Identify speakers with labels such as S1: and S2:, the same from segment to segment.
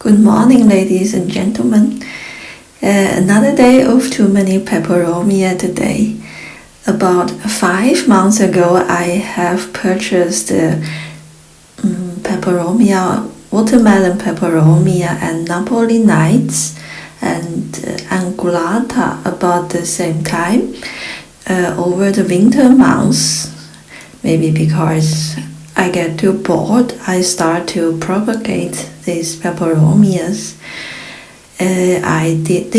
S1: Good morning, ladies and gentlemen. Another day of too many Peperomia today. About 5 months ago, I have purchased Peperomia, watermelon Peperomia and Napoli nights and Angulata about the same time over the winter months. Maybe because I get too bored, I start to propagate these Peperomias. I did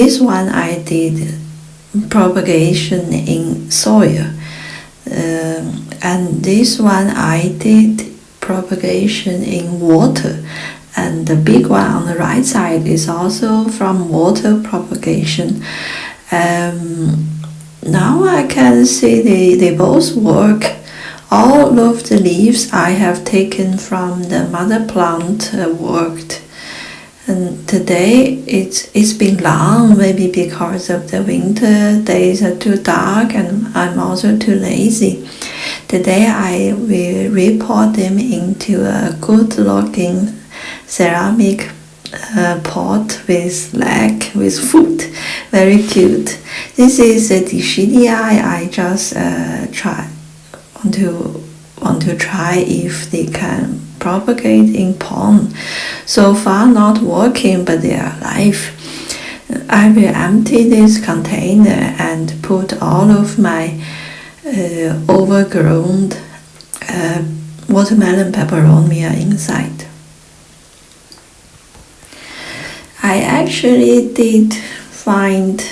S1: propagation in soil, and this one I did propagation in water, and the big one on the right side is also from water propagation. Now I can see they both work. All of the leaves I have taken from the mother plant worked. And today it's been long, maybe because of the winter days are too dark and I'm also too lazy. Today I will repot them into a good looking ceramic pot with leg, with foot. Very cute. This is a Dischidia. I just want to try if they can propagate in pond. So far not working, but they are alive. I will empty this container and put all of my overgrown watermelon Peperomia inside. I actually did find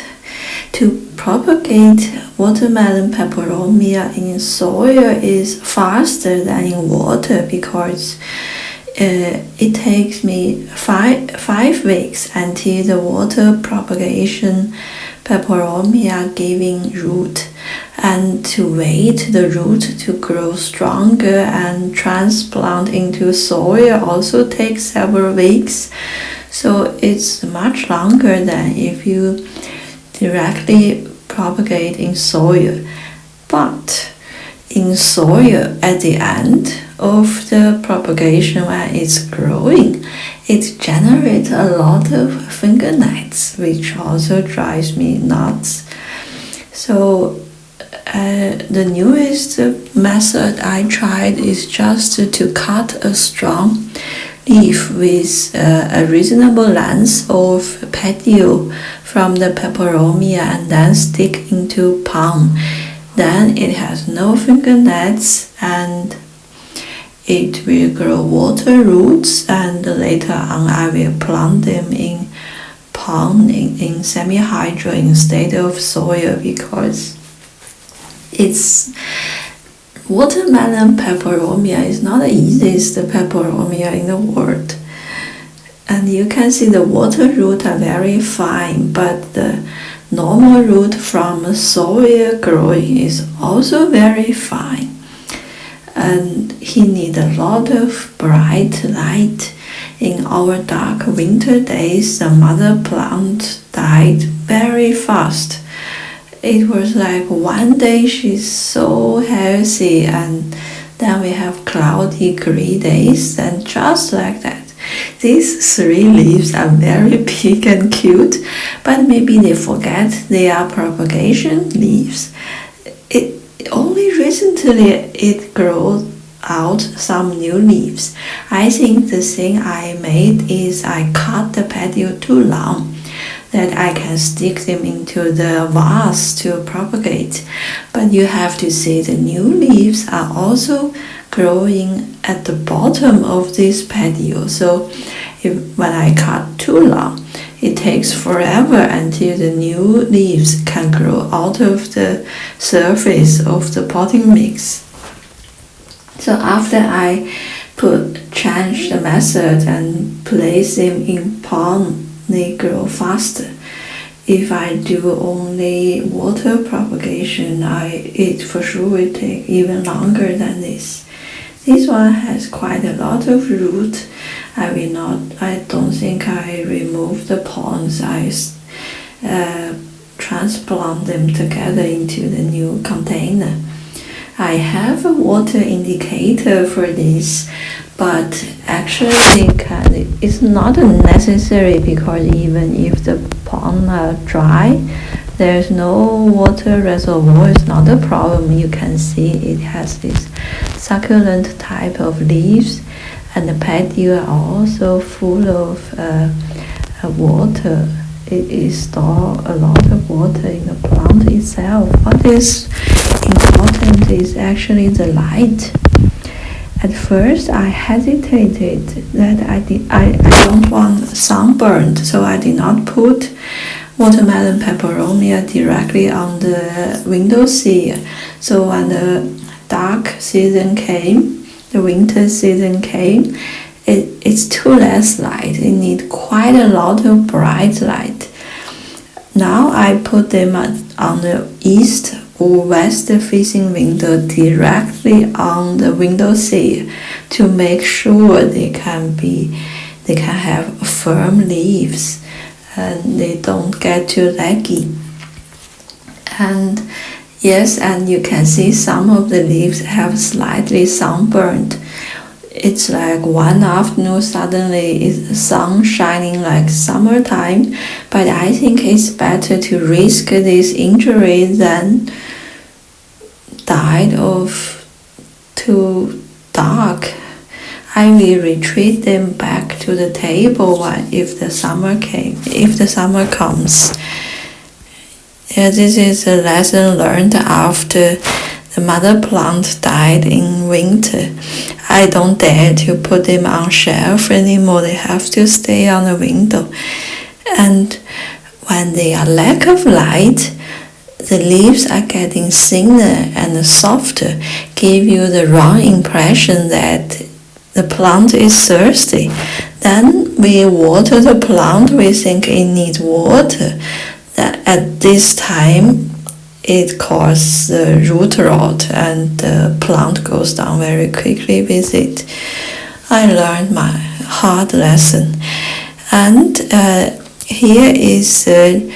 S1: to propagate watermelon Peperomia in soil is faster than in water because it takes me five weeks until the water propagation Peperomia giving root, and to wait the root to grow stronger and transplant into soil also takes several weeks. So it's much longer than if you directly propagate in soil. But in soil, at the end of the propagation, when it's growing, it generates a lot of finger gnats, which also drives me nuts. So the newest method I tried is just to cut a strong leaf with a reasonable length of petiole from the Peperomia and then stick into palm. Then it has no finger gnats and it will grow water roots, and later on I will plant them in pond in semi-hydro instead of soil because it's watermelon Peperomia is not the easiest Peperomia in the world. And you can see the water root are very fine, but the normal root from soil growing is also very fine. And he needs a lot of bright light. In our dark winter days, the mother plant died very fast. It was like one day she's so healthy, and then we have cloudy gray days, and just like that. These 3 leaves are very big and cute, but maybe they forget they are propagation leaves. Only recently it grows out some new leaves. I think the thing I made is I cut the petiole too long, that I can stick them into the vase to propagate. But you have to see the new leaves are also growing at the bottom of this petiole. So when I cut too long, it takes forever until the new leaves can grow out of the surface of the potting mix. So after I change the method and place them in pond, they grow faster. If I do only water propagation, it for sure will take even longer than this. This one has quite a lot of root. I don't think I remove the ponds. I transplant them together into the new container. I have a water indicator for this, but actually it's not necessary, because even if the pond are dry, there's no water reservoir, it's not a problem. You can see it has this succulent type of leaves, and the patio are also full of water. It is store a lot of water in the plant itself. What is important is actually the light. At first I hesitated that I don't want sunburned, so I did not put watermelon peperomia directly on the windowsill. So when the dark season came, the winter season came, it's too less light. It needs quite a lot of bright light. Now I put them on the east or west facing window directly on the windowsill to make sure they can have firm leaves and they don't get too leggy. And yes, and you can see some of the leaves have slightly sunburned. It's like one afternoon suddenly is the sun shining like summertime, but I think it's better to risk this injury than die of too dark. I will retreat them back to the table if the summer comes. Yeah, this is a lesson learned after the mother plant died in winter. I don't dare to put them on shelf anymore. They have to stay on the window. And when they are lack of light, the leaves are getting thinner and softer, give you the wrong impression that the plant is thirsty. Then we water the plant, we think it needs water. That at this time, it causes the root rot and the plant goes down very quickly with it. I learned my hard lesson. And here's a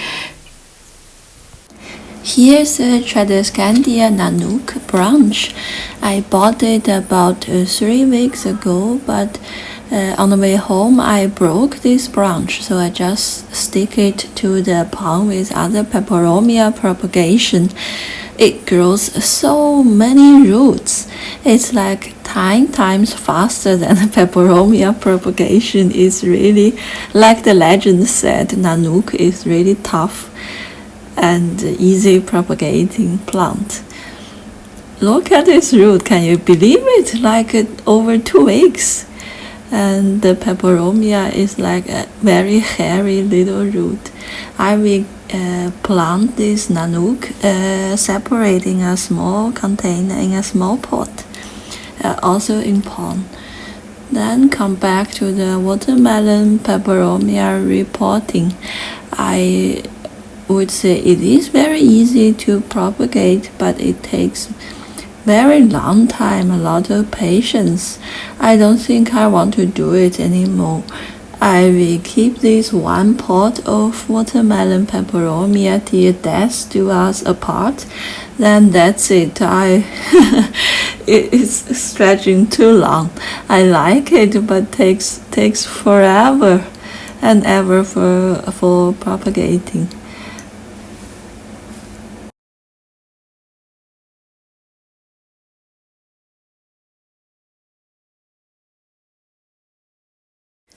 S1: tradescantia Nanook branch. I bought it about 3 weeks ago, but on the way home I broke this branch, so I just stick it to the pond with other Peperomia propagation. It grows so many roots. It's like 10 times faster than Peperomia propagation. Is really, like the legend said, Nanouk is really tough and easy propagating plant. Look at this root, can you believe it? Like over 2 weeks. And the Peperomia is like a very hairy little root. I will plant this Nanouk separate in a small container, in a small pot, also in pond. Then come back to the watermelon Peperomia repotting. I would say it is very easy to propagate, but it takes very long time, a lot of patience. I don't think I want to do it anymore. I will keep this one pot of watermelon Peperomia till death do us apart. Then that's it. It's stretching too long. I like it, but takes forever and ever for propagating.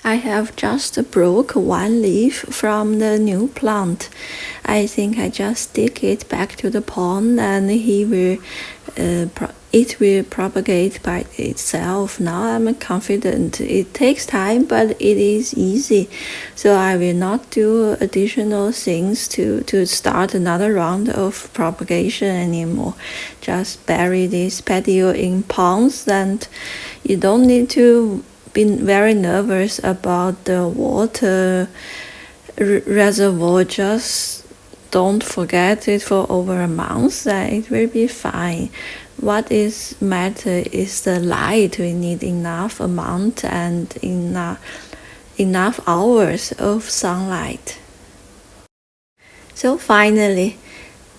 S1: I have just broke one leaf from the new plant. I think I just stick it back to the pond and it will propagate by itself. Now I'm confident. It takes time, but it is easy. So I will not do additional things to start another round of propagation anymore. Just bury this patio in ponds, and you don't need to been very nervous about the water reservoir. Just don't forget it for over a month, then it will be fine. What is matter is the light. We need enough amount and enough hours of sunlight. So finally,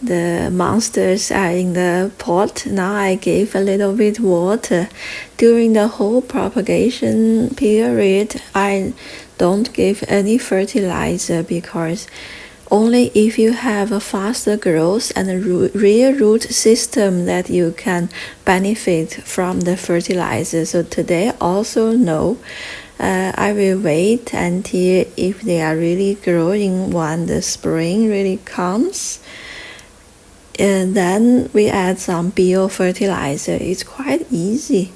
S1: The monsters are in the pot. Now I gave a little bit water. During the whole propagation period, I don't give any fertilizer because only if you have a faster growth and a real root system that you can benefit from the fertilizer. So today also no. I will wait until if they are really growing when the spring really comes. And then we add some biofertilizer. It's quite easy.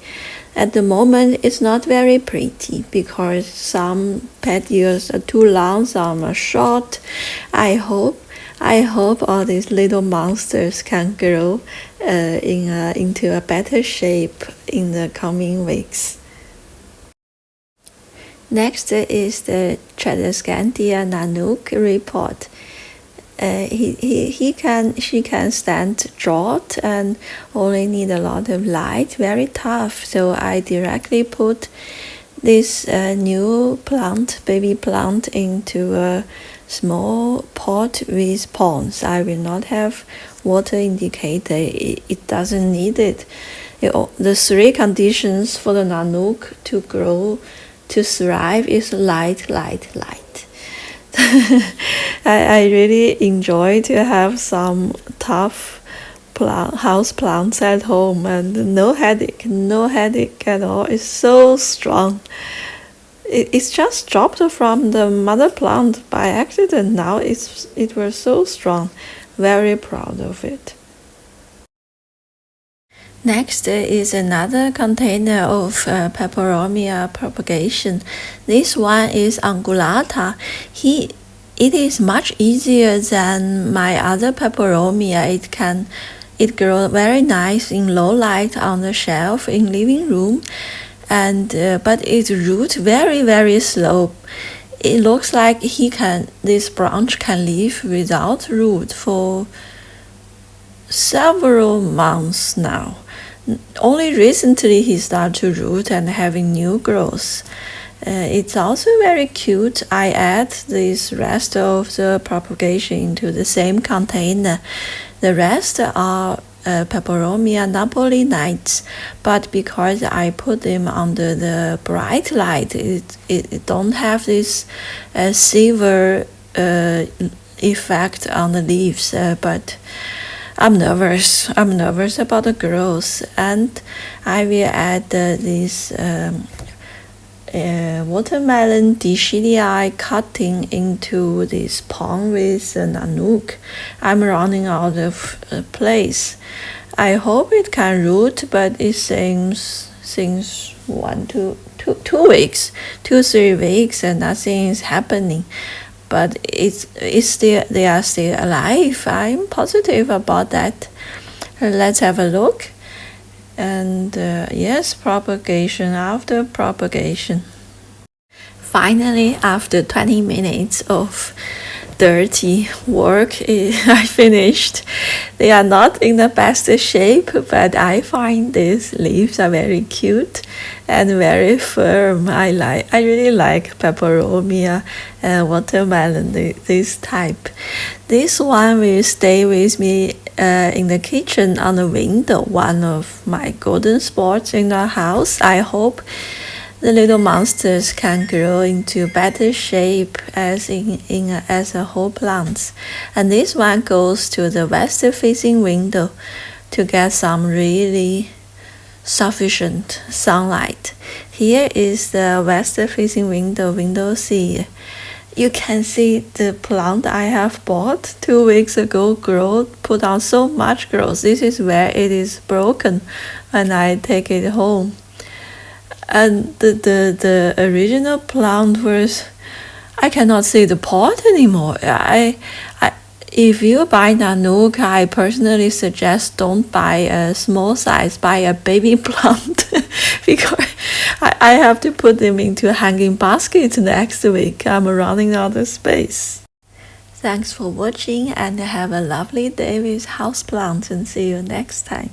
S1: At the moment, it's not very pretty because some petioles are too long, some are short. I hope all these little monsters can grow into a better shape in the coming weeks. Next is the tradescantia Nanook Repot. She can stand drought and only need a lot of light, very tough. So I directly put this new baby plant into a small pot with ponds. I will not have water indicator. It doesn't need it. The three conditions for the Nanook to grow, to thrive is light. I really enjoy to have some tough house plants at home and no headache at all. It's so strong. It's just dropped from the mother plant by accident. Now it was so strong. Very proud of it. Next is another container of Peperomia propagation. This one is Angulata. It is much easier than my other Peperomia. It grows very nice in low light on the shelf in living room, and but its root very slow. It looks like this branch can live without root for several months now. Only recently he started to root and having new growth. It's also very cute. I add this rest of the propagation into the same container. The rest are Peperomia Napoli nights, but because I put them under the bright light, it don't have this silver effect on the leaves, but I'm nervous about the growth, and I will add this watermelon DCDI cutting into this pond with Nanouk. I'm running out of place. I hope it can root, but it seems 2 weeks, 2-3 weeks, and nothing is happening. But they are still alive. I'm positive about that. Let's have a look. And yes, propagation after propagation. Finally, after 20 minutes of dirty work, I finished. They are not in the best shape, but I find these leaves are very cute and very firm. I really like Peperomia watermelon, this type. This one will stay with me in the kitchen on the window, one of my golden spots in the house. I hope the little monsters can grow into better shape as a whole plant. And this one goes to the west-facing window to get some really sufficient sunlight. Here is the west-facing window C. You can see the plant I have bought 2 weeks ago put on so much growth. This is where it is broken when I take it home. And the original plant was, I cannot see the pot anymore. If you buy Nanouk, I personally suggest don't buy a small size, buy a baby plant because I have to put them into a hanging basket next week. I'm running out of space. Thanks for watching and have a lovely day with houseplants, and see you next time.